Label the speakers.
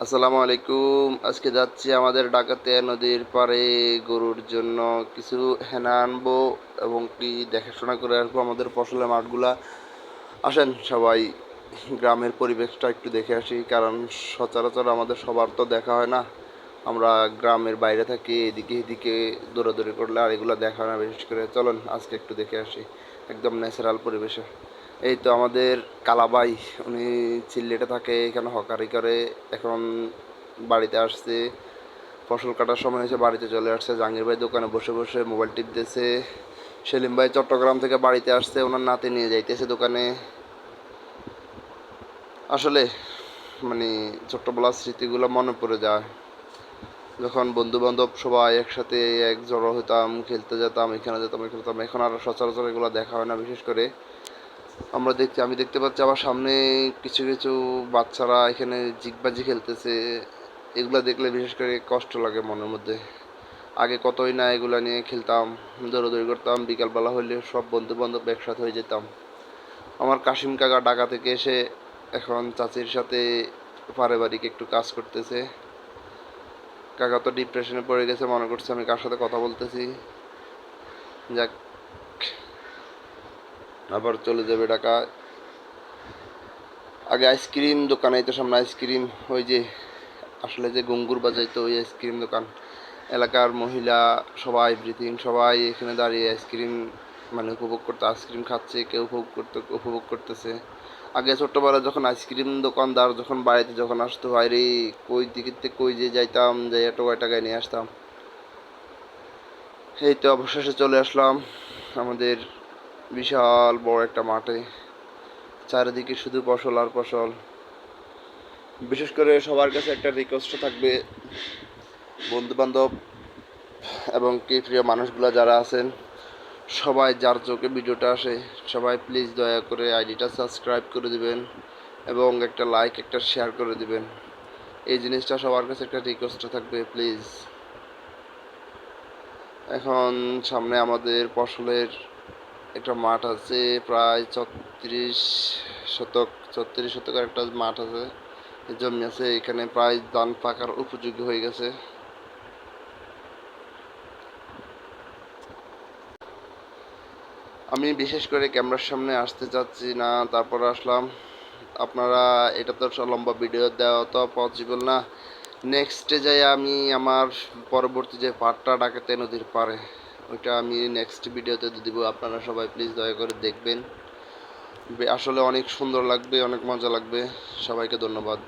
Speaker 1: আসসালামু আলাইকুম। আজকে যাচ্ছি আমাদের ডাকাতিয়া নদীর পাড়ে গরুর জন্য কিছু হেনা আনবো এবং কি দেখাশোনা করে আসবো আমাদের ফসলের মাঠগুলা। আসেন সবাই গ্রামের পরিবেশটা একটু দেখে আসি, কারণ সচরাচর আমাদের সবার তো দেখা হয় না। আমরা গ্রামের বাইরে থাকি, এদিকে এদিকে দৌড়াদৌড়ি করলে আর এগুলো দেখা হয় না বিশেষ করে। চলুন আজকে একটু দেখে আসি একদম ন্যাচারাল পরিবেশে। এই তো আমাদের কালাবাই, উনি সিলেটে থাকে, এখানে হকারি করে। এখন বাড়িতে আসছে, ফসল কাটার সময় হয়েছে, বাড়িতে চলে আসছে। জাহাঙ্গীর ভাই দোকানে বসে বসে মোবাইল টিপতেছে। সেলিম ভাই চট্টগ্রাম থেকে বাড়িতে আসছে, ওনার নাতি নিয়ে যাইতেছে দোকানে। আসলে মানে ছোট্টবেলার স্মৃতিগুলো মনে পড়ে যায়, যখন বন্ধু বান্ধব সবাই একসাথে এক জড়ো হতাম, খেলতে যেতাম, এখানে যেতাম এখানে যেতাম। এখন আর সচরাচর এগুলো দেখা হয় না বিশেষ করে। আমি দেখতে পাচ্ছি আমার সামনে কিছু কিছু বাচ্চারা এখানে জিগবাজি খেলতেছে। এগুলা দেখলে বিশেষ করে কষ্ট লাগে মনের মধ্যে। আগে কতই না এগুলা নিয়ে খেলতাম, দৌড়াদৌড়ি করতাম, বিকালবেলা হইলে সব বন্ধু বান্ধব একসাথে হয়ে যেতাম। আমার কাশিম কাকা ঢাকা থেকে এসে এখন চাচির সাথে পারিবারিক একটু কাজ করতেছে। কাকা তো ডিপ্রেশনে পড়ে গেছে, মনে করছে আমি কার সাথে কথা বলতেছি। যাক, আবার চলে যাবে ঢাকা। আগে আইসক্রিম দোকান, এই তো সামনে আইসক্রিম, ওই যে আসলে যে গঙ্গুর বাজাইতো ওই আইসক্রিম দোকান। এলাকার মহিলা সবাই, এভরিথিং সবাই এখানে দাঁড়িয়ে আইসক্রিম মানে উপভোগ করতে, আইসক্রিম খাচ্ছে, কেউ উপভোগ করতেছে। আগে ছোট্টবেলায় যখন আইসক্রিম দোকানদার যখন বাড়িতে যখন আসতো, বাইরে কই দিকে থেকে কই যে যাইতাম, যাই টোকায় টাকায় নিয়ে আসতাম। এই তো অবশেষে চলে আসলাম আমাদের বিশাল বড় একটা মাঠে। চারিদিকে শুধু ফসল আর ফসল। বিশেষ করে সবার কাছে একটা রিকোয়েস্ট থাকবে, বন্ধু বান্ধব এবং কি প্রিয় মানুষগুলো যারা আছেন, সবাই যার চোখে ভিডিওটা আসে, সবাই প্লিজ দয়া করে আইডিটা সাবস্ক্রাইব করে দিবেন এবং একটা লাইক একটা শেয়ার করে দিবেন। এই জিনিসটা সবার কাছে একটা রিকোয়েস্ট থাকবে প্লিজ। এখন সামনে আমাদের ফসলের একটা মাঠ আছে, প্রায় 36 শতকের একটা মাঠ আছে, জমি আছে। এখানে প্রায় ধান পাকার উপযোগী হয়ে গেছে। আমি বিশেষ করে ক্যামেরার সামনে আসতে চাচ্ছি না, তারপর আসলাম। আপনারা এটা তো লম্বা ভিডিও দেওয়া তো পসিবল না। নেক্সটে যাই আমি আমার পরবর্তী যে পার্টটা ডাকাতিয়া নদীর পাড়ে, ওইটা আমি নেক্সট ভিডিওতে দিব। আপনারা সবাই প্লিজ দয়া করে দেখবেন। আসলে অনেক সুন্দর লাগবে, অনেক মজা লাগবে। সবাইকে ধন্যবাদ।